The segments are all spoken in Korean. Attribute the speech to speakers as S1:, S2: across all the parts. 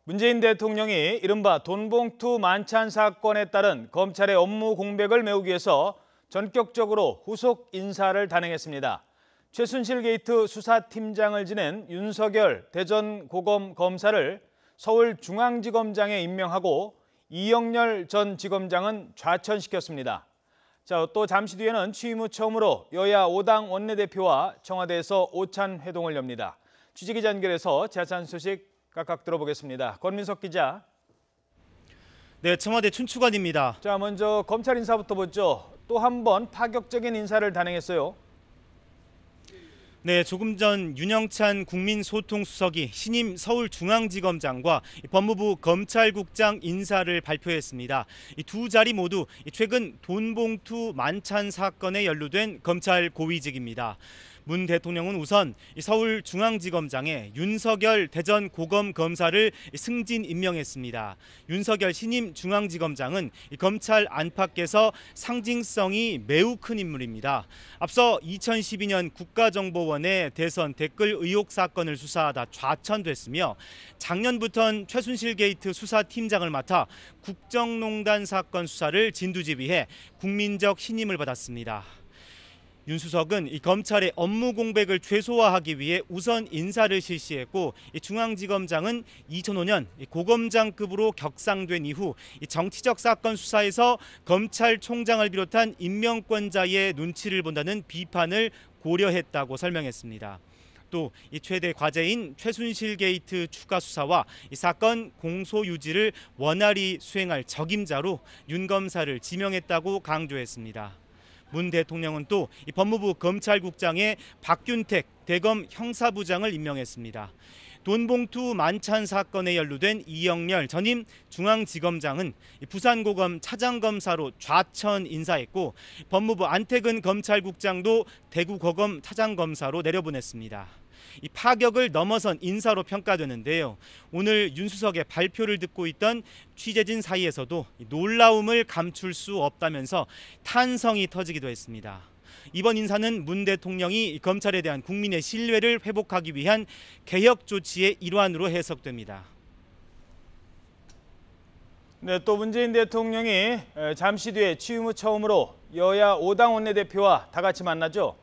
S1: 문재인 대통령이 이른바 돈봉투 만찬 사건에 따른 검찰의 업무 공백을 메우기 위해서 전격적으로 후속 인사를 단행했습니다. 최순실 게이트 수사팀장을 지낸 윤석열 대전고검 검사를 서울중앙지검장에 임명하고 이영렬 전 지검장은 좌천시켰습니다. 또 잠시 뒤에는 취임 후 처음으로 여야 5당 원내대표와 청와대에서 오찬 회동을 엽니다. 취재기자 연결해서 자세한 소식 각각 들어보겠습니다. 권민석 기자.
S2: 네, 청와대 춘추관입니다.
S1: 먼저 검찰 인사부터 보죠. 또 한 번 파격적인 인사를 단행했어요.
S2: 네, 조금 전 윤영찬 국민소통수석이 신임 서울중앙지검장과 법무부 검찰국장 인사를 발표했습니다. 이 두 자리 모두 최근 돈봉투 만찬 사건에 연루된 검찰 고위직입니다. 문 대통령은 우선 서울중앙지검장에 윤석열 대전고검검사를 승진 임명했습니다. 윤석열 신임 중앙지검장은 검찰 안팎에서 상징성이 매우 큰 인물입니다. 앞서 2012년 국가정보원의 대선 댓글 의혹 사건을 수사하다 좌천됐으며 작년부터는 최순실 게이트 수사팀장을 맡아 국정농단 사건 수사를 진두지휘해 국민적 신임을 받았습니다. 윤 수석은 이 검찰의 업무 공백을 최소화하기 위해 우선 인사를 실시했고, 중앙지검장은 2005년 고검장급으로 격상된 이후 정치적 사건 수사에서 검찰총장을 비롯한 임명권자의 눈치를 본다는 비판을 고려했다고 설명했습니다. 또 최대 과제인 최순실 게이트 추가 수사와 사건 공소 유지를 원활히 수행할 적임자로 윤 검사를 지명했다고 강조했습니다. 문 대통령은 또 법무부 검찰국장에 박균택 대검 형사부장을 임명했습니다. 돈봉투 만찬 사건에 연루된 이영렬 전임 중앙지검장은 부산고검 차장검사로 좌천 인사했고, 법무부 안태근 검찰국장도 대구고검 차장검사로 내려보냈습니다. 이 파격을 넘어선 인사로 평가되는데요. 오늘 윤 수석의 발표를 듣고 있던 취재진 사이에서도 놀라움을 감출 수 없다면서 탄성이 터지기도 했습니다. 이번 인사는 문 대통령이 검찰에 대한 국민의 신뢰를 회복하기 위한 개혁 조치의 일환으로 해석됩니다.
S1: 네, 또 문재인 대통령이 잠시 뒤에 취임 후 처음으로 여야 5당 원내대표와 다 같이 만나죠.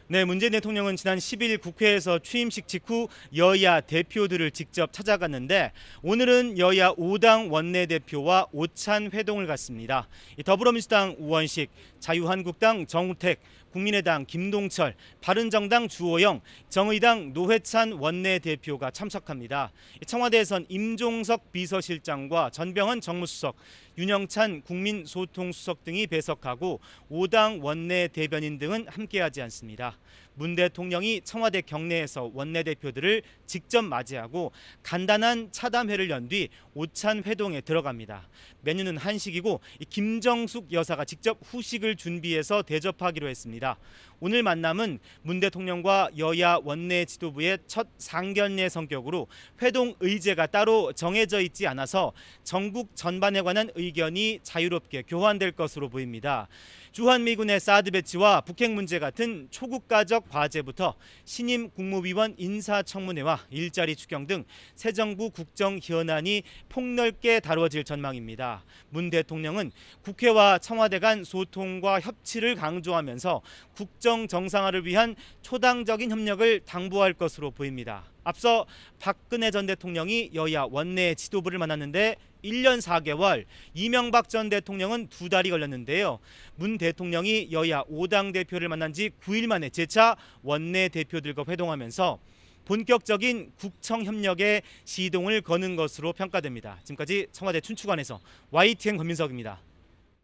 S2: 네, 문재인 대통령은 지난 10일 국회에서 취임식 직후 여야 대표들을 직접 찾아갔는데, 오늘은 여야 5당 원내대표와 오찬 회동을 갖습니다. 더불어민주당 우원식, 자유한국당 정우택, 국민의당 김동철, 바른정당 주호영, 정의당 노회찬 원내대표가 참석합니다. 청와대에선 임종석 비서실장과 전병헌 정무수석, 윤영찬 국민소통수석 등이 배석하고 5당 원내대변인 등은 함께하지 않습니다. 문 대통령이 청와대 경내에서 원내대표들을 직접 맞이하고 간단한 차담회를 연 뒤 오찬 회동에 들어갑니다. 메뉴는 한식이고 김정숙 여사가 직접 후식을 준비해서 대접하기로 했습니다. 오늘 만남은 문 대통령과 여야 원내 지도부의 첫 상견례 성격으로 회동 의제가 따로 정해져 있지 않아서 전국 전반에 관한 의견이 자유롭게 교환될 것으로 보입니다. 주한미군의 사드 배치와 북핵 문제 같은 초국가적 과제부터 신임 국무위원 인사청문회와 일자리 추경 등 새 정부 국정 현안이 폭넓게 다뤄질 전망입니다. 문 대통령은 국회와 청와대 간 소통과 협치를 강조하면서 국정 정상화를 위한 초당적인 협력을 당부할 것으로 보입니다. 앞서 박근혜 전 대통령이 여야 원내 지도부를 만났는데 1년 4개월, 이명박 전 대통령은 2달이 걸렸는데요. 문 대통령이 여야 5당 대표를 만난 지 9일 만에 재차 원내 대표들과 회동하면서 본격적인 국청 협력에 시동을 거는 것으로 평가됩니다. 지금까지 청와대 춘추관에서 YTN 권민석입니다.